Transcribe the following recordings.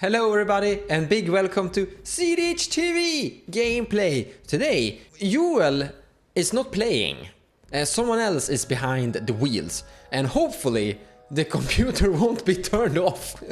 Hello everybody and big welcome to cEDH TV gameplay. Today, Joel is not playing. Someone else is behind the wheels and hopefully the computer won't be turned off.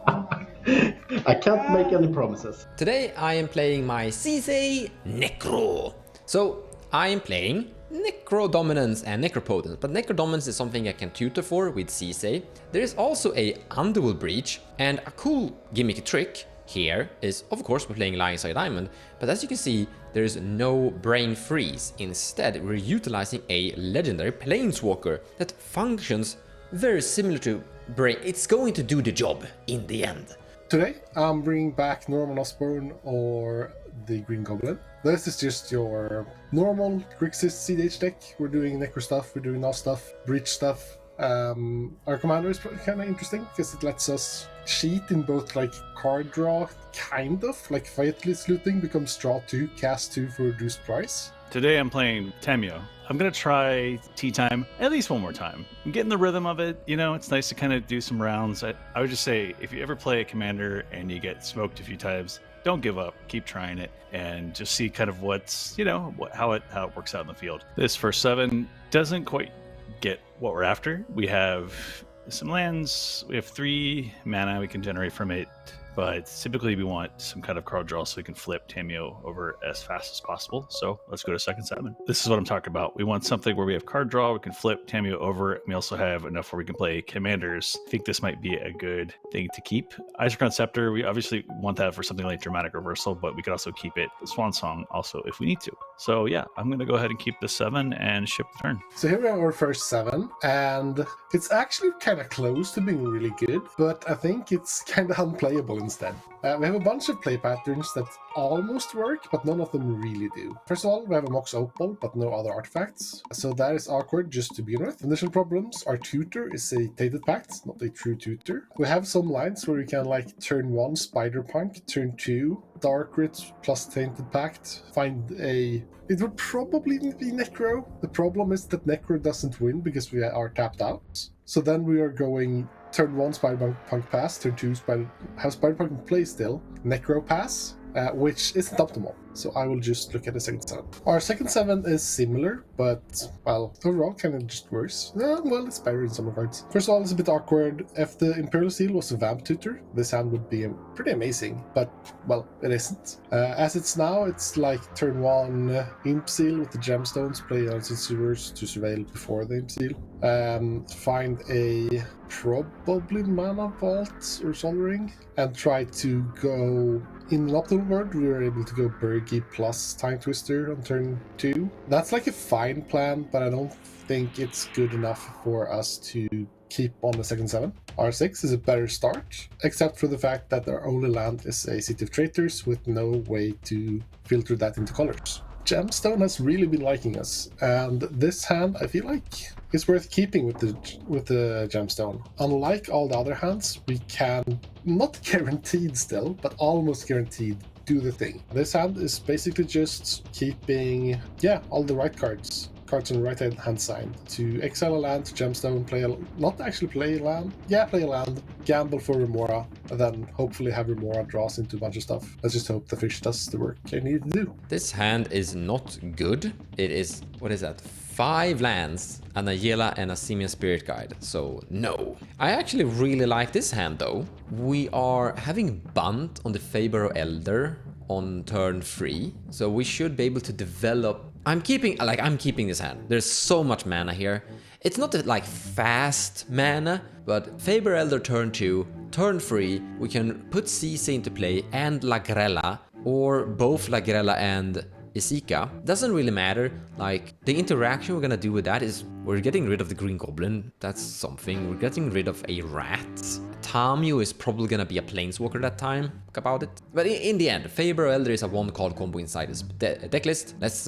I can't make any promises. Today I am playing my Sisay Necro. So I am playing Necro Dominance and Necropotence, but Necro Dominance is something I can tutor for with Sisay. There is also a Underworld Breach, and a cool gimmick trick here is, of course, we're playing Lionside Diamond, but as you can see, there is no Brain Freeze. Instead, we're utilizing a legendary Planeswalker that functions very similar to Brain. It's going to do the job in the end. Today, I'm bringing back normal Osborn or the Green Goblin. This is just your normal Grixis cEDH deck. We're doing Necro stuff, we're doing NOS stuff, Breach stuff. Our commander is kind of interesting because it lets us cheat in both like card draw, kind of, like Vitalist Looting becomes draw 2, cast 2 for reduced price. Today I'm playing Tamiyo. I'm going to try Tea Time at least one more time. I'm getting the rhythm of it. You know, it's nice to kind of do some rounds. I would just say, if you ever play a commander and you get smoked a few times, don't give up. Keep trying it and just see kind of what's, you know, how it works out in the field. This first 7 doesn't quite get what we're after. We have some lands. We have 3 mana we can generate from it. But typically we want some kind of card draw so we can flip Tamiyo over as fast as possible. So let's go to second 7. This is what I'm talking about. We want something where we have card draw, we can flip Tamiyo over. We also have enough where we can play commanders. I think this might be a good thing to keep. Isochron Scepter, we obviously want that for something like Dramatic Reversal, but we could also keep it Swan Song also if we need to. So yeah, I'm going to go ahead and keep the 7 and ship the turn. So here we are, our first 7, and it's actually kind of close to being really good, but I think it's kind of unplayable instead. We have a bunch of play patterns that almost work, but none of them really do. First of all, we have a Mox Opal, but no other artifacts. So that is awkward just to begin with. Initial problems, our tutor is a Tainted Pact, not a true tutor. We have some lines where we can like turn 1 Spider Punk, turn 2 Dark Rit plus Tainted Pact, find a... It would probably be Necro. The problem is that Necro doesn't win because we are tapped out. So then we are going turn 1 Spider Punk pass, turn 2 have Spider Punk in play still, Necro pass, which isn't optimal. So I will just look at the second 7. Our second 7 is similar, but, well, overall kind of just worse. Well, it's better in some regards. First of all, it's a bit awkward. If the Imperial Seal was a Vamp Tutor, this hand would be pretty amazing, but, well, it isn't. As it's now, it's like turn 1 Imp Seal with the Gemstones, play Ancient Sewers to surveil before the Imp Seal. Find a probably Mana Vault or Sol Ring, and try to go... In an optimal world, we were able to go Bergy plus Time Twister on turn 2. That's like a fine plan, but I don't think it's good enough for us to keep on the second 7. R6 is a better start, except for the fact that our only land is a City of Traitors with no way to filter that into colors. Gemstone has really been liking us, and this hand I feel like is worth keeping with the Gemstone. Unlike all the other hands, we can, not guaranteed still, but almost guaranteed, do the thing. This hand is basically just keeping, all the right cards on the right hand side. To exile a land, to Gemstone, not actually play a land, play a land, gamble for Remora, and then hopefully have Remora draws into a bunch of stuff. Let's just hope the fish does the work I need to do. This hand is not good. It is, what is that? 5 lands, and a Yela and a Simian Spirit Guide, so no. I actually really like this hand though. We are having Bunt on the Faber Elder on turn 3, so we should be able to develop... I'm keeping this hand. There's so much mana here. It's not like fast mana, but Faber Elder turn 2, turn 3, we can put Sisay into play and Lagrella, or both Lagrella and Isika. Doesn't really matter. Like, the interaction we're gonna do with that is we're getting rid of the Green Goblin. That's something. We're getting rid of a rat. Tamiyo is probably gonna be a Planeswalker that time. Talk about it. But in the end, Faber Elder is a 1-card combo inside this deck list. Let's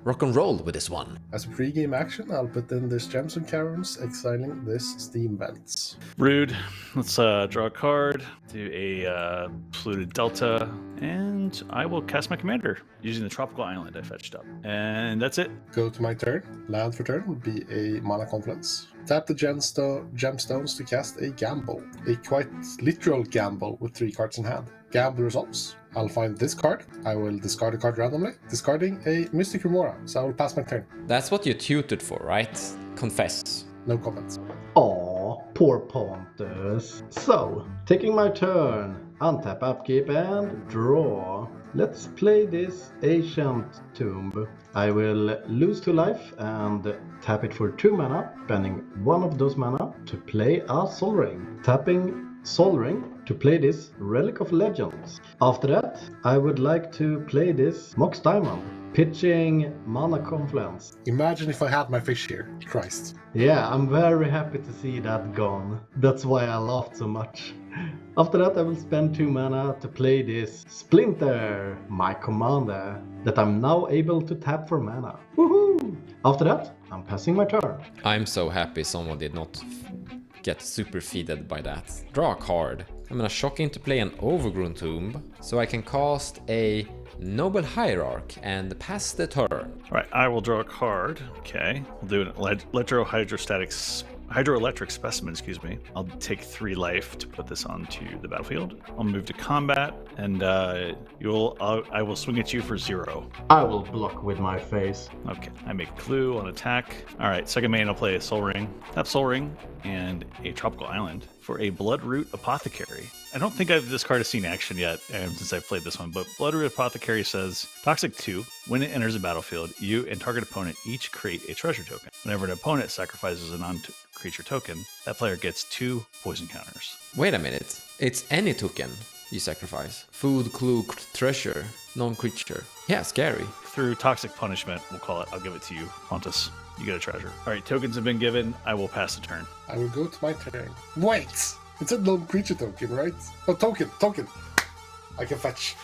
rock and roll with this one. As a pre-game action, I'll put in this Gems and Caverns, exiling this Steam Vents. Rude. Let's draw a card, do a Polluted Delta, and I will cast my commander using the Tropical Island I fetched up. And that's it. Go to my turn. Land for turn would be a Mana Confluence. Tap the gemstones to cast a gamble. A quite literal gamble with 3 cards in hand. Gamble resolves. I'll find this card. I will discard a card randomly, discarding a Mystic Remora, so I will pass my turn. That's what you tutored for, right? Confess. No comments. Aw, poor Pontus. So, taking my turn, untap, upkeep, and draw. Let's play this Ancient Tomb. I will lose 2 life and tap it for 2 mana, spending 1 of those mana to play a Sol Ring. Tapping Sol Ring to play this Relic of Legends. After that, I would like to play this Mox Diamond, pitching Mana Confluence. Imagine if I had my fish here. Christ. Yeah, I'm very happy to see that gone. That's why I laughed so much. After that, I will spend 2 mana to play this Splinter, my commander, that I'm now able to tap for mana. Woohoo! After that, I'm passing my turn. I'm so happy someone did not get super feeded by that. Draw a card. I'm gonna shock into play an Overgrown Tomb, so I can cast a Noble Hierarch and pass the turn. All right, I will draw a card. Okay, we'll do an hydroelectric specimen, I'll take 3 life to put this onto the battlefield. I'll move to combat, and I will swing at you for 0. I will block with my face. Okay, I make clue on attack. All right, second main, I'll play a Soul Ring. Tap Soul Ring and a Tropical Island for a Bloodroot Apothecary. I don't think this card has seen action yet since I've played this one, but Bloodroot Apothecary says, Toxic 2, when it enters the battlefield, you and target opponent each create a treasure token. Whenever an opponent sacrifices a non-creature token, that player gets 2 poison counters. Wait a minute. It's any token you sacrifice. Food, clue, treasure, non-creature. Yeah, scary. Through Toxic Punishment, we'll call it. I'll give it to you, Pontus. You get a treasure. All right, tokens have been given. I will pass the turn. I will go to my turn. Wait! It's a non-creature token, right? Oh, token. I can fetch.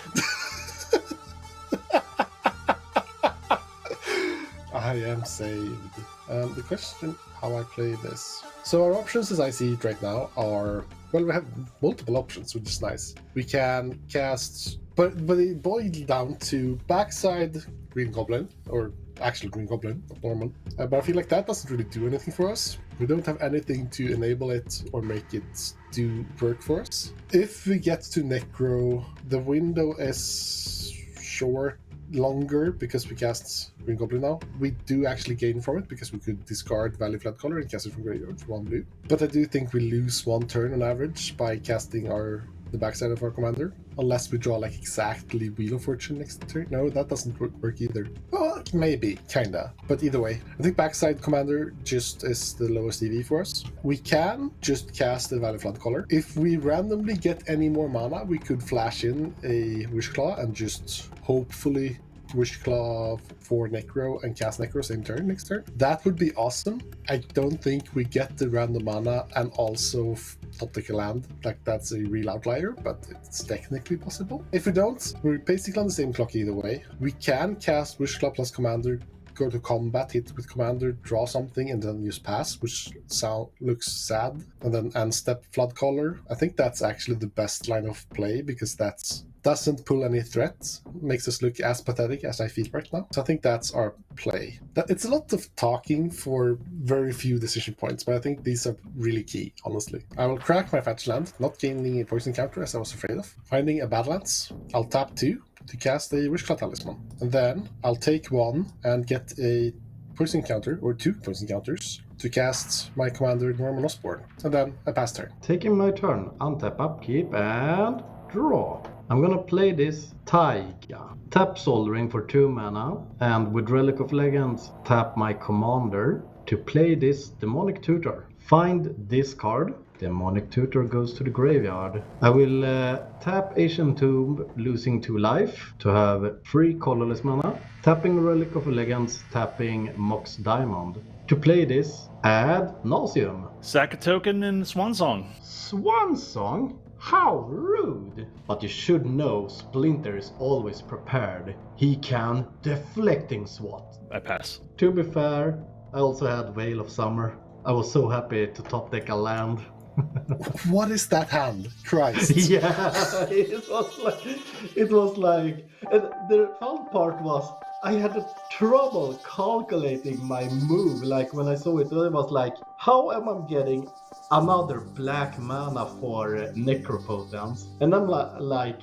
I am saved. The question, how I play this. So our options as I see it right now are, well, we have multiple options, which is nice. We can cast, but it boils down to backside Green Goblin, or actual Green Goblin, not normal. But I feel like that doesn't really do anything for us. We don't have anything to enable it or make it do work for us. If we get to Necro, the window is longer because we cast Green Goblin now. We do actually gain from it because we could discard Valley Flood Color and cast it from graveyard for 1 blue. But I do think we lose 1 turn on average by casting the backside of our commander, unless we draw like exactly Wheel of Fortune next turn. No, that doesn't work either. Well, maybe, kinda. But either way, I think backside commander just is the lowest EV for us. We can just cast the Valley Flood Color. If we randomly get any more mana, we could flash in a Wishclaw and just hopefully Wishclaw for Necro and cast Necro same turn next turn. That would be awesome. I don't think we get the random mana and also top deck a land. Like, that's a real outlier, but it's technically possible. If we don't, we're basically on the same clock either way. We can cast Wishclaw plus Commander, go to combat, hit with Commander, draw something, and then use pass, which looks sad. And then end step Flood Color. I think that's actually the best line of play because that doesn't pull any threats, makes us look as pathetic as I feel right now. So I think that's our play. It's a lot of talking for very few decision points, but I think these are really key, honestly. I will crack my fetch land, not gaining a poison counter as I was afraid of. Finding a Badlands, I'll tap 2 to cast a Wishclaw Talisman. And then I'll take 1 and get a poison counter, or 2 poison counters, to cast my commander Norman Osborn. And then I pass turn. Taking my turn, untap, upkeep, and draw. I'm gonna play this Taiga. Tap Sol Ring for 2 mana, and with Relic of Legends, tap my commander to play this Demonic Tutor. Find this card. Demonic Tutor goes to the graveyard. I will tap Ancient Tomb, losing 2 life to have 3 colorless mana. Tapping Relic of Legends, tapping Mox Diamond. To play this, add Nauseum. Sack a token and Swan Song. Swan Song? How rude! But you should know Splinter is always prepared. He can deflecting swat. I pass. To be fair, I also had Veil of Summer. I was so happy to top deck a land. What is that hand? Christ. Yeah, it was like, and the fun part was, I had trouble calculating my move. Like when I saw it, I was like, how am I getting another black mana for Necropotence? And then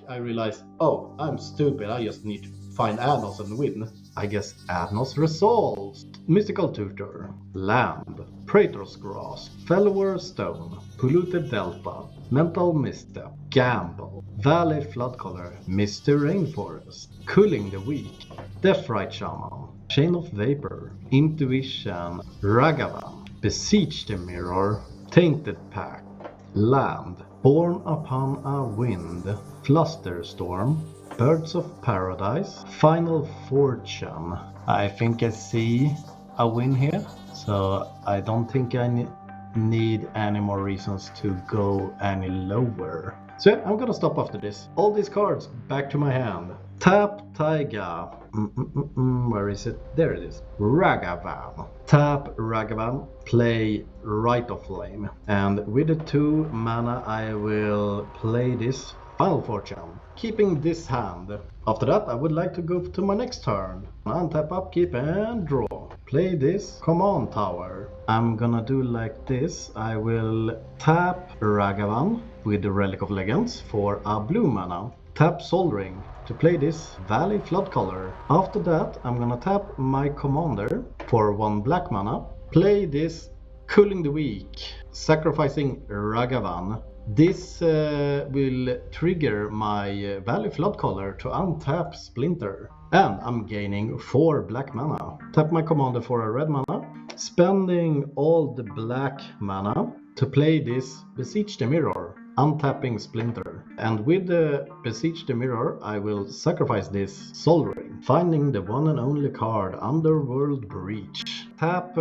I realized, oh, I'm stupid. I just need to find Anos and win. I guess Anos resolves. Mystical Tutor, Land, Praetor's Grass, Fellower Stone, Polluted Delta, Mental Misstep, Gamble, Valley Floodcolor, Misty Rainforest, Cooling the Weak, Deathrite Shaman, Chain of Vapor, Intuition, Ragavan, Beseech the Mirror, Tainted Pact, Land, Born Upon a Wind, Flusterstorm, Birds of Paradise, Final Fortune. I think I see a win here, so I don't think I need any more reasons to go any lower. So yeah, I'm gonna stop after this. All these cards back to my hand. Tap Taiga. Where is it? There it is. Ragavan. Tap Ragavan. Play Rite of Flame. And with the 2 mana I will play this Final Fortune, keeping this hand. After that I would like to go to my next turn. Untap, upkeep and draw. Play this Command Tower. I'm gonna do like this. I will tap Ragavan with the Relic of Legends for a blue mana. Tap Sol Ring to play this Valley Floodcolor. After that I'm gonna tap my commander for 1 black mana. Play this Cooling the Weak, sacrificing Ragavan. This will trigger my Valley Floodcolor to untap Splinter. And I'm gaining 4 black mana. Tap my commander for a red mana. Spending all the black mana to play this Beseech the Mirror, untapping Splinter. And with the Beseech the Mirror I will sacrifice this Sol Ring, finding the one and only card Underworld Breach. Tap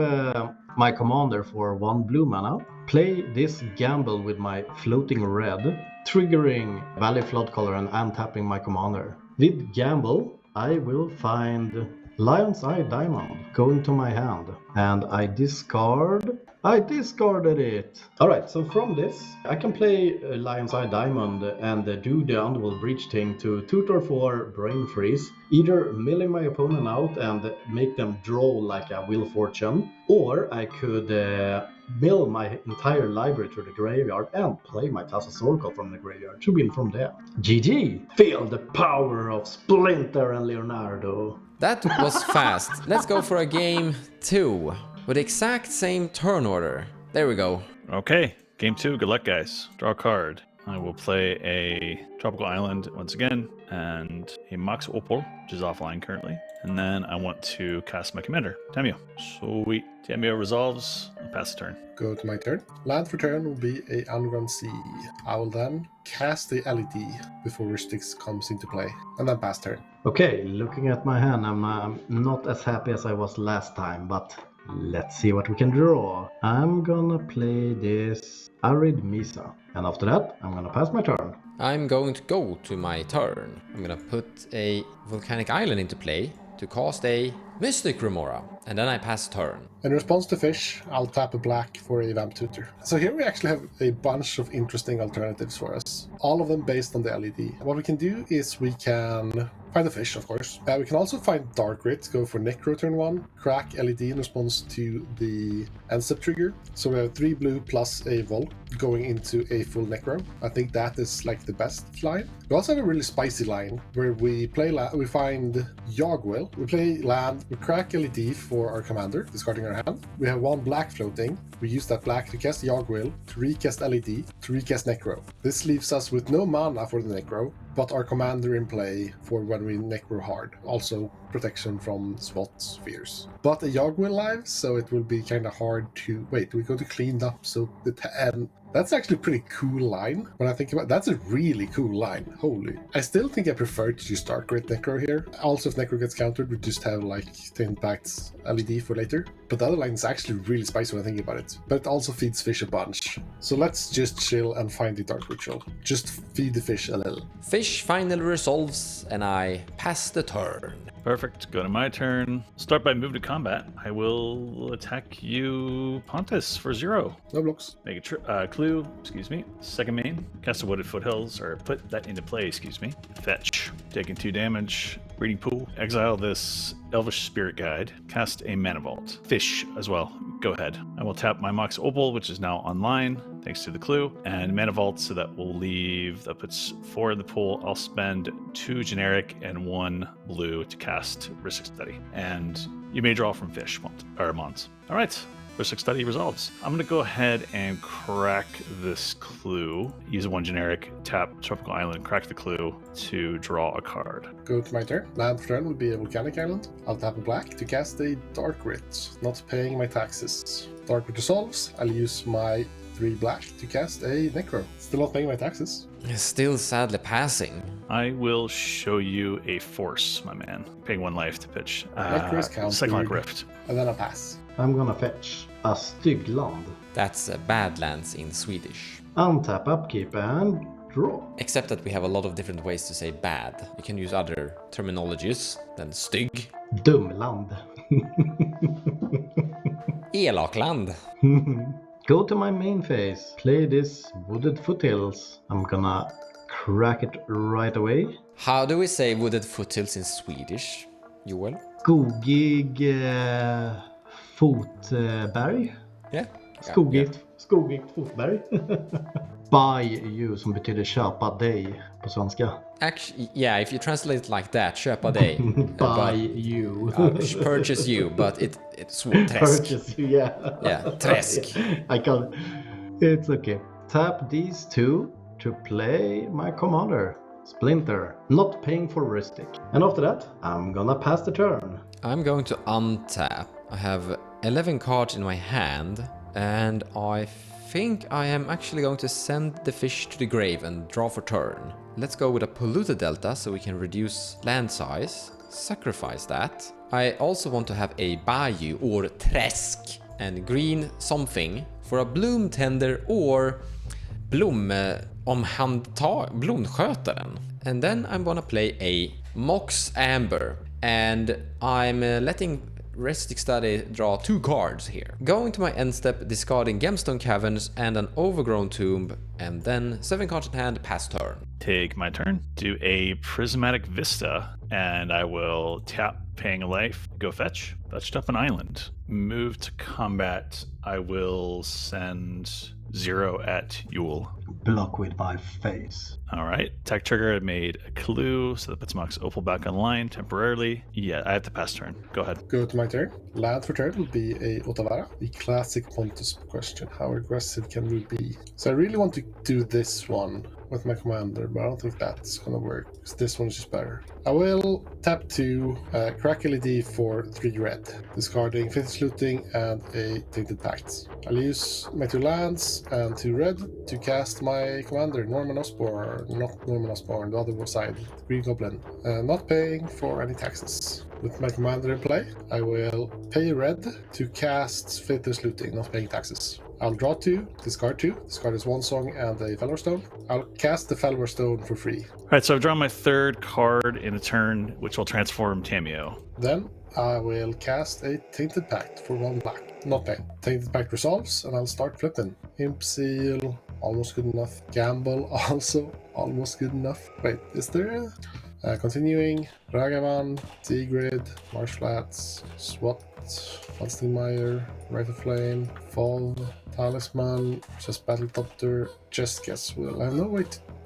my commander for 1 blue mana. Play this Gamble with my floating red, triggering Valley Floodcolor and untapping my commander. With Gamble, I will find Lion's Eye Diamond going to my hand, and I discarded it. Alright, so from this I can play Lion's Eye Diamond and do the Underworld Breach thing to tutor for Brain Freeze, either milling my opponent out and make them draw like a Wheel of Fortune, or I could mill my entire library to the graveyard and play my Tassa's Oracle from the graveyard to win from there. GG! Feel the power of Splinter and Leonardo. That was fast. Let's go for a game 2 with the exact same turn order. There we go. Okay, game 2. Good luck, guys. Draw a card. I will play a Tropical Island once again and a Mox Opal, which is offline currently. And then I want to cast my commander, Tamiyo. Sweet. Tamiyo resolves. I'll pass the turn. Go to my turn. Land for turn will be a Underground Sea. I will then cast the LED before Rhetoric comes into play, and then pass turn. Okay, looking at my hand, I'm not as happy as I was last time, but let's see what we can draw. I'm gonna play this Arid Misa, and after that, I'm gonna pass my turn. I'm going to go to my turn. I'm gonna put a Volcanic Island into play to cast a Mystic Remora, and then I pass turn. In response to fish, I'll tap a black for a Vamp Tutor. So here we actually have a bunch of interesting alternatives for us, all of them based on the LED. What we can do is we can find the fish, of course. We can also find Dark Rit, go for Necro turn 1, crack LED in response to the end step trigger. So we have 3 blue plus a Vol going into a full Necro. I think that is like the best line. We also have a really spicy line where we we find Yogwill, we play land, we crack LED for our commander, discarding our hand. We have 1 black floating. We use that black to cast Yogwill, to recast LED, to recast Necro. This leaves us with no mana for the Necro, but our commander in play for when we Necro hard. Also protection from spot spheres. But a Yogwill live, so it will be kind of hard to... Wait, we go to cleaned up, so the 10... That's actually a pretty cool line. When I think about it, that's a really cool line. Holy. I still think I prefer to use Dark Rit Necro here. Also, if Necro gets countered, we just have like Tainted Pact's LED for later. But the other line is actually really spicy when I think about it. But it also feeds fish a bunch. So let's just chill and find the Dark Ritual. Just feed the fish a little. Fish finally resolves, and I pass the turn. Perfect. Go to my turn. Start by moving to combat. I will attack you, Pontus, for 0. No blocks. Make a clue, excuse me. Second main. Cast a Wooded Foothills, or put that into play, excuse me. Fetch. Taking 2 damage. Breeding Pool. Exile this Elvish Spirit Guide. Cast a Mana Vault. Fish as well. Go ahead. I will tap my Mox Opal, which is now online, thanks to the clue, and Mana Vault, so that will leave, that puts 4 in the pool. I'll spend 2 generic and 1 blue to cast Rhetoric Study. And you may draw from fish, Mons. All right. Rhetoric Study resolves. I'm going to go ahead and crack this clue. Use 1 generic, tap Tropical Island, crack the clue to draw a card. Go to my turn. Land for turn will be a Volcanic Island. I'll tap a black to cast a Dark Writ, not paying my taxes. Dark Writ resolves. I'll use my 3 black to cast a Necro. Still not paying my taxes. Still sadly passing. I will show you a force, my man. Paying 1 life to pitch. Necro's countered. Cyclonic Rift. And then I'll pass. I'm gonna fetch a Stygland. That's Badlands in Swedish. Untap, upkeep, and draw. Except that we have a lot of different ways to say bad. You can use other terminologies than stygg. Dumland. Elakland. Go to my main phase. Play this Wooded Foothills. I'm gonna crack it right away. How do we say Wooded Foothills in Swedish, Joel? Skogig fotberg. Yeah. Skogigt fotberg. Buy you, som betyder köpa dig på svenska. Actually, yeah, if you translate it like that, köpa dig. Buy you. Purchase you, but it's träsk. Purchase you, yeah. Yeah, träsk. I can't. It's okay. Tap these 2 to play my commander, Splinter, not paying for Rhetoric. And after that, I'm gonna pass the turn. I'm going to untap. I have 11 cards in my hand, and I think I am actually going to send the fish to the grave and draw for turn. Let's go with a Polluted Delta so we can reduce land size. Sacrifice that. I also want to have a Bayou or Träsk and green something for a Bloom Tender or Blomskötaren. And then I'm gonna play a Mox Amber, and I'm letting Rhetoric Study draw 2 cards here. Going to my end step, discarding Gemstone Caverns and an Overgrown Tomb, and then 7 cards in hand, pass turn. Take my turn. Do a Prismatic Vista, and I will tap, paying a life, go fetch. Fetched up an island. Move to combat. I will send 0 at Yule. Block with my face. All right. Attack trigger, I made a clue, so that puts Mox Opal back online temporarily. Yeah, I have to pass turn. Go ahead. Go to my turn. Land for turn will be a Otavara. The classic Pontus question. How aggressive can we be? So I really want to do this one with my commander, but I don't think that's gonna work, because this one is just better. I will tap 2, crack LED for 3 red, discarding Fifth Looting and a Tainted Pact. I'll use my 2 lands and 2 red to cast my commander, Norman Osborn, not Norman Osborn, the other side, the Green Goblin, not paying for any taxes. With my commander in play, I will pay red to cast Fifth Looting, not paying taxes. I'll draw 2, discard 2, discard is 1 song and a Fellwar Stone. I'll cast the Fellwar Stone for free. All right, so I've drawn my 3rd card in a turn, which will transform Tamiyo. Then I will cast a Tainted Pact for 1 black, not paying. Tainted Pact resolves, and I'll start flipping. Imp Seal, almost good enough. Gamble, also almost good enough. Wait, is there a... continuing, Ragavan, Sigrid, Marsh Flats, SWAT, Falstenmeyer, Rite of Flame, Fall, Talisman, just Battletopter, just Guess Will.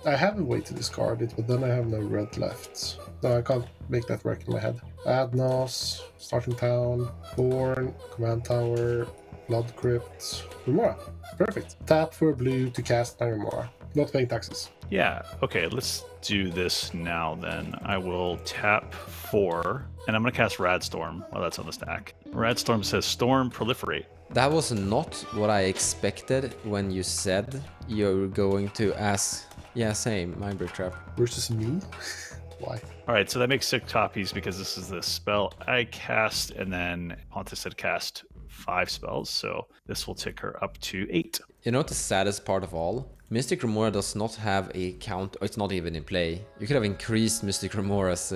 I have a way to discard it, but then I have no red left. No, I can't make that work in my head. Adnos, Starting Town, Born, Command Tower, Blood Crypt, Remora. Perfect. Tap for blue to cast my Remora. Not paying taxes. Yeah, okay, let's do this now then. I will tap 4, and I'm going to cast Radstorm while that's on the stack. Radstorm says Storm Proliferate. That was not what I expected when you said you're going to ask. Yeah, same, Mindbreak Trap. Versus me? Why? All right, so that makes 6 copies because this is the spell I cast, and then Pontus had cast 5 spells, so this will take her up to 8. You know what the saddest part of all? Mystic Remora does not have a count. It's not even in play. You could have increased Mystic Remora's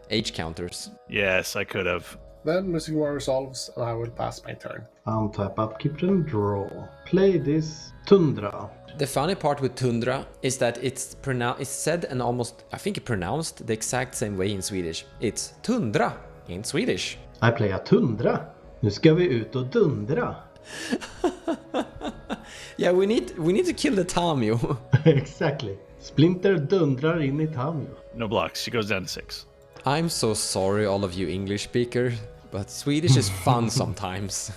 age counters. Yes, I could have. Then Mystic War resolves, and I will pass my turn. Untap, upkeep, then draw. Play this Tundra. The funny part with Tundra is that it's said and almost, I think, pronounced the exact same way in Swedish. It's Tundra in Swedish. I play a Tundra. Nu ska vi ut och dundra. Yeah, we need to kill the Tamiyo. Exactly. Splinter dundrar in i Tamiyo. No blocks. She goes down to 6. I'm so sorry, all of you English speakers, but Swedish is fun sometimes.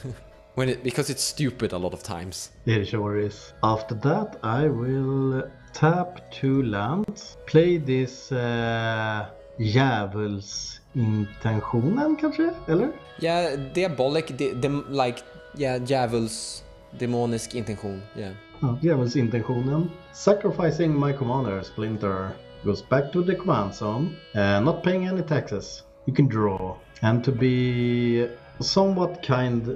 Because it's stupid a lot of times. It sure is. After that, I will tap 2 lands. Play this djävulsintentionen kanske? Eller? Yeah, diabolic, djävuls, demonisk intention, yeah. Djävulsintentionen. Sacrificing my commander, Splinter. Goes back to the command zone. Not paying any taxes. You can draw. And to be somewhat kind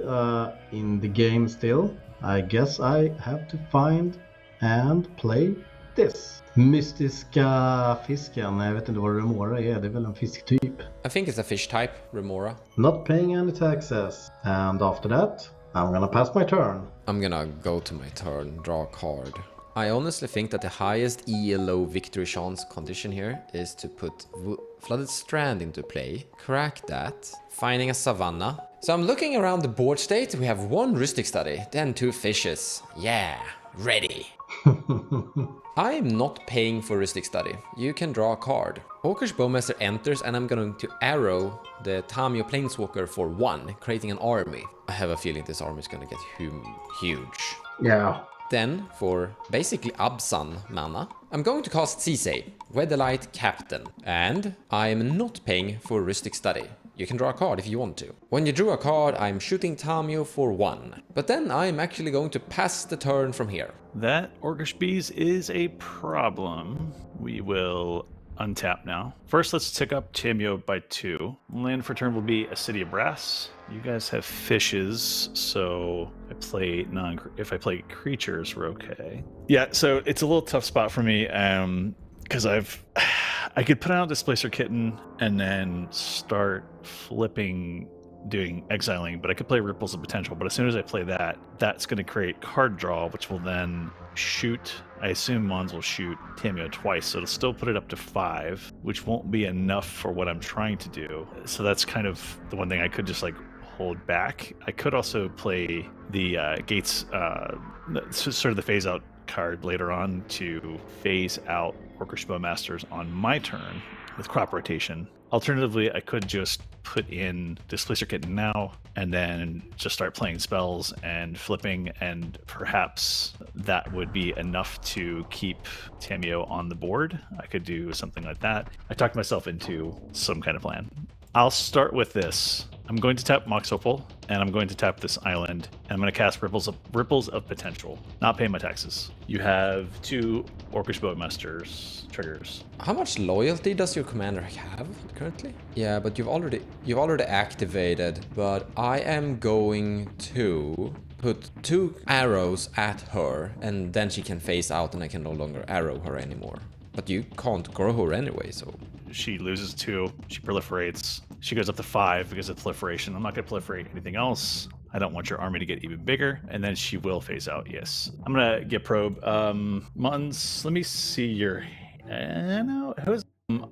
in the game still, I guess I have to find and play this. Mystiska fisken, jag vet inte vad remora är, det är väl en fisktyp. I think it's a fish type, remora. Not paying any taxes. And after that, I'm gonna pass my turn. I'm gonna go to my turn, draw a card. I honestly think that the highest ELO victory chance condition here is to put Flooded Strand into play, crack that, finding a Savannah. So I'm looking around the board state. We have 1 Rustic Study, then 2 fishes. Yeah, ready. I'm not paying for Rustic Study. You can draw a card. Orcish Bowmaster enters and I'm going to arrow the Tamiyo Planeswalker for 1, creating an army. I have a feeling this army is gonna get huge. Yeah. Then, for basically Absan mana, I'm going to cast Sisay, Weatherlight Captain, and I'm not paying for Rustic Study. You can draw a card if you want to. When you drew a card, I'm shooting Tamiyo for 1. But then I'm actually going to pass the turn from here. That Orcish Bees is a problem. We will untap now. First, let's tick up Tamiyo by 2. Land for turn will be a City of Brass. You guys have fishes, so if I play creatures, we're okay. Yeah, so it's a little tough spot for me, because I could put out Displacer Kitten and then start flipping, doing exiling, but I could play Ripples of Potential. But as soon as I play that, that's going to create card draw, which will then shoot. I assume Mons will shoot Tamiyo twice, so it'll still put it up to 5, which won't be enough for what I'm trying to do. So that's kind of the one thing I could just hold back. I could also play the Gates, sort of the phase out card later on to phase out Orcish Bowmasters on my turn with crop rotation. Alternatively, I could just put in Displacer Kitten now and then just start playing spells and flipping, and perhaps that would be enough to keep Tamiyo on the board. I could do something like that. I talked myself into some kind of plan. I'll start with this. I'm going to tap Mox Opal, and I'm going to tap this island, and I'm going to cast Ripples of Potential, not pay my taxes. You have 2 Orcish Bowmasters triggers. How much loyalty does your commander have currently? Yeah, but you've already activated, but I am going to put 2 arrows at her, and then she can phase out and I can no longer arrow her anymore. But you can't grow her anyway, so... She loses 2, she proliferates, she goes up to 5 because of proliferation. I'm not going to proliferate anything else. I don't want your army to get even bigger, and then she will phase out, yes. I'm going to get probe. Mons, let me see your...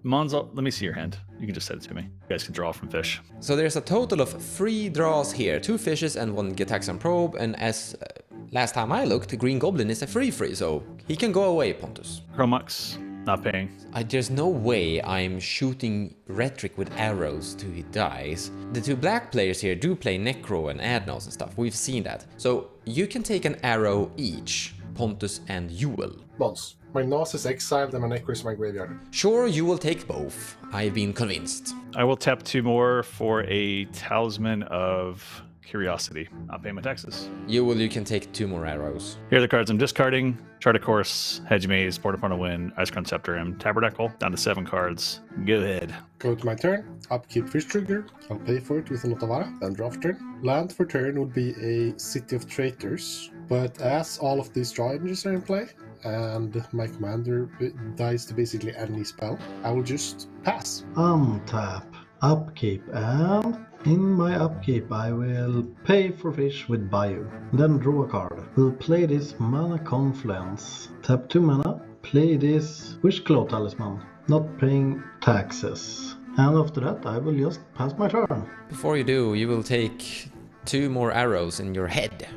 Mons, let me see your hand. You can just send it to me. You guys can draw from fish. So there's a total of 3 draws here. 2 fishes and 1 Gitaxian Probe, and as last time I looked, Green Goblin is a free, so he can go away, Pontus. Chromux, not paying. There's no way I'm shooting Rhetoric with arrows till he dies. The 2 black players here do play Necro and Adnos and stuff. We've seen that. So you can take an arrow each, Pontus and Ewell. Mons. My Nos is exiled and my Necro is in my graveyard. Sure, you will take both. I've been convinced. I will tap 2 more for a Talisman of Curiosity. Not pay my taxes. You can take 2 more arrows. Here are the cards I'm discarding. Chart of Course, Hedge Maze, Port upon a Wind, Icecrown Scepter, and Tabernacle. Down to 7 cards. Go ahead. Go to my turn. Upkeep Fish Trigger. I'll pay for it with an Otavara. Then draw for turn. Land for turn would be a City of Traitors. But as all of these draw images are in play, and my commander dies to basically any spell, I will just pass. Untap, upkeep, and in my upkeep I will pay for fish with Bayou. Then draw a card. We'll play this Mana Confluence. Tap 2 mana, play this Wishclaw Talisman, not paying taxes. And after that I will just pass my turn. Before you do, you will take 2 more arrows in your head.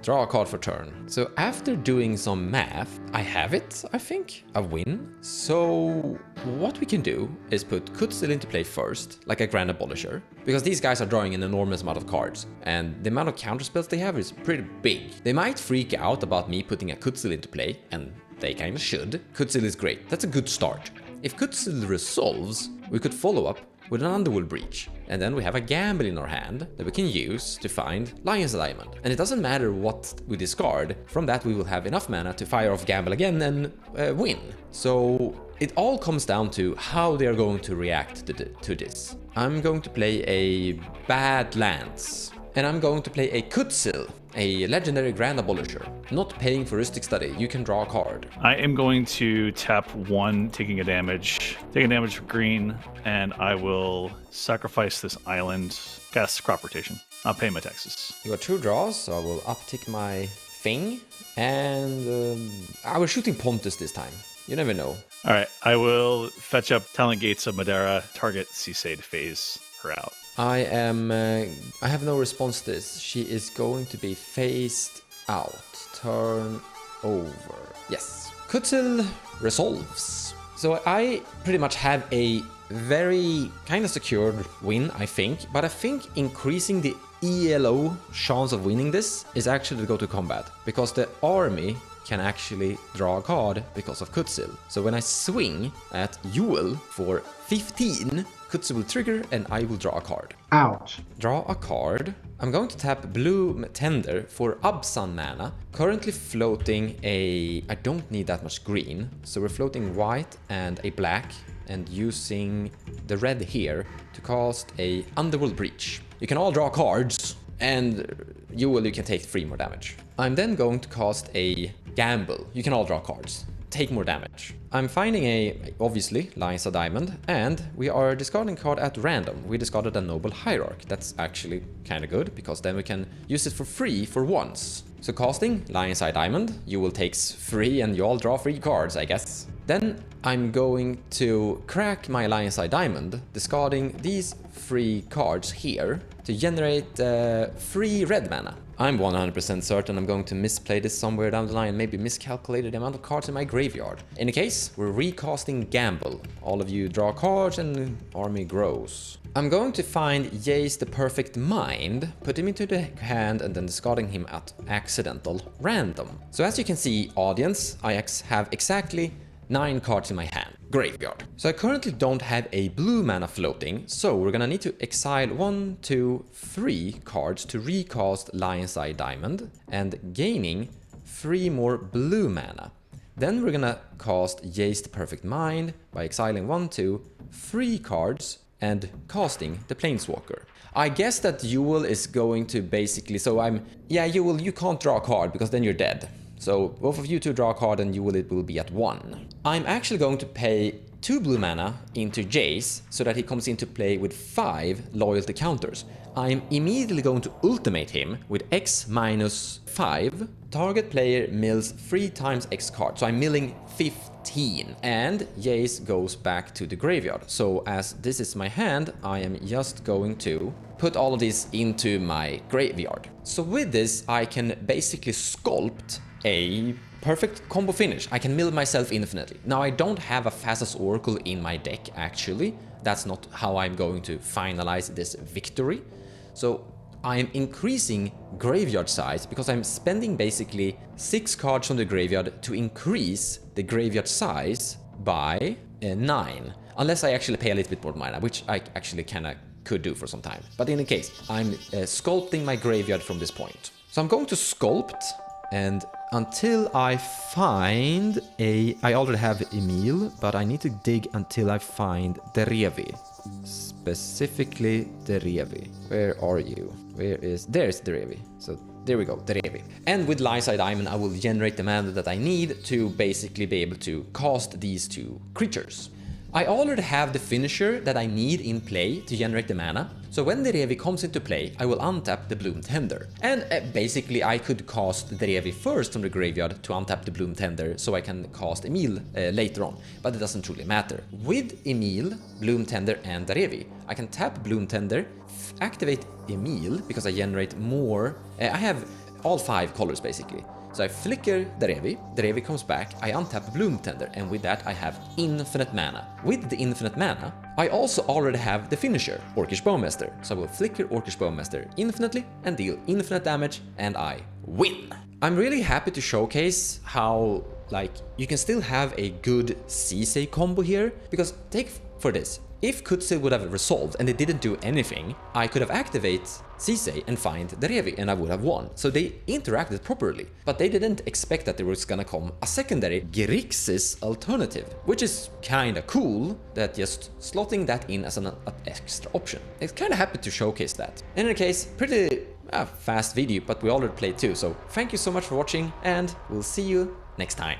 Draw a card for turn. So after doing some math, I have it, I think, a win. So what we can do is put Kutzil into play first, like a Grand Abolisher, because these guys are drawing an enormous amount of cards, and the amount of counterspells they have is pretty big. They might freak out about me putting a Kutzil into play, and they kinda should. Kutzil is great, that's a good start. If Kutzil resolves, we could follow up with an Underworld Breach, and then we have a gamble in our hand that we can use to find Lion's Diamond. And it doesn't matter what we discard, from that we will have enough mana to fire off gamble again and win. So it all comes down to how they are going to react to this. I'm going to play a Bad Lance, and I'm going to play a Kutzil, a legendary Grand Abolisher. Not paying for Rhystic Study, you can draw a card. I am going to tap 1, taking a damage for green, and I will sacrifice this island, cast crop rotation. I'll pay my taxes. You got 2 draws, so I will uptick my thing, and I was shooting Pontus this time. You never know. All right, I will fetch up Talent Gates of Madeira, target Sisay to phase her out. I have no response to this. She is going to be phased out. Turn over. Yes. Kutzil resolves. So I pretty much have a very kind of secured win, I think. But I think increasing the ELO chance of winning this is actually to go to combat, because the army can actually draw a card because of Kutzil. So when I swing at Yuel for 15, Kutzil will trigger and I will draw a card. Ouch. Draw a card. I'm going to tap Blue Tender for Absan mana. Currently floating a... I don't need that much green. So we're floating white and a black, and using the red here to cast a Underworld Breach. You can all draw cards, and you can take 3 more damage. I'm then going to cast a Gamble. You can all draw cards. Take more damage. I'm finding obviously, Lion's Diamond, and we are discarding card at random. We discarded a Noble Hierarch. That's actually kind of good, because then we can use it for free for once. So casting Lion's Diamond, you will take 3 and you all draw 3 cards, I guess. Then I'm going to crack my Lion's Diamond, discarding these 3 cards here to generate 3 red mana. I'm 100% certain I'm going to misplay this somewhere down the line, maybe miscalculated the amount of cards in my graveyard. In any case, we're recasting Gamble. All of you draw cards and army grows. I'm going to find Jace the Perfect Mind, put him into the hand, and then discarding him at accidental random. So as you can see, audience, I have exactly 9 cards in my hand. Graveyard. So I currently don't have a blue mana floating, so we're gonna need to exile 1, 2, 3 cards to recast Lion's Eye Diamond, and gaining 3 more blue mana. Then we're gonna cast Jace the Perfect Mind by exiling 1, 2, 3 cards and casting the Planeswalker. I guess that Yuel is going to basically... Yuel, you can't draw a card because then you're dead. So both of you two draw a card and it will be at 1. I'm actually going to pay 2 blue mana into Jace so that he comes into play with 5 loyalty counters. I'm immediately going to ultimate him with X minus 5. Target player mills 3 times X card, so I'm milling 15. And Jace goes back to the graveyard. So as this is my hand, I am just going to put all of this into my graveyard. So with this, I can basically sculpt a perfect combo finish. I can mill myself infinitely. Now I don't have a Fastest Oracle in my deck actually. That's not how I'm going to finalize this victory. So I'm increasing graveyard size because I'm spending basically 6 cards from the graveyard to increase the graveyard size by 9. Unless I actually pay a little bit more mana, which I actually kinda could do for some time. But in any case, I'm sculpting my graveyard from this point. So I'm going to sculpt, and until I find I already have Emil, but I need to dig until I find Derevi. Specifically Derevi. Where are you? There's Derevi. So there we go, Derevi. And with Lyside Diamond, I will generate the mana that I need to basically be able to cast these two creatures. I already have the finisher that I need in play to generate the mana, so when the Derevi comes into play, I will untap the Bloom Tender. And basically I could cast the Derevi first from the graveyard to untap the Bloom Tender so I can cast Emil later on, but it doesn't truly matter. With Emil, Bloom Tender and Derevi, I can tap Bloom Tender, activate Emil because I generate more, I have all 5 colors basically. So I flicker Derevi comes back, I untap Bloom Tender, and with that I have infinite mana. With the infinite mana, I also already have the finisher, Orcish Bowmaster. So I will flicker Orcish Bowmaster infinitely and deal infinite damage, and I win! I'm really happy to showcase how, like, you can still have a good Sisay combo here, because take for this. If Kutsil would have resolved and they didn't do anything, I could have activated Sisay and find Derevi and I would have won. So they interacted properly, but they didn't expect that there was gonna come a secondary Grixis alternative, which is kinda cool that just slotting that in as an extra option. I'm kinda happy to showcase that. In any case, pretty fast video, but we already played too, so thank you so much for watching and we'll see you next time.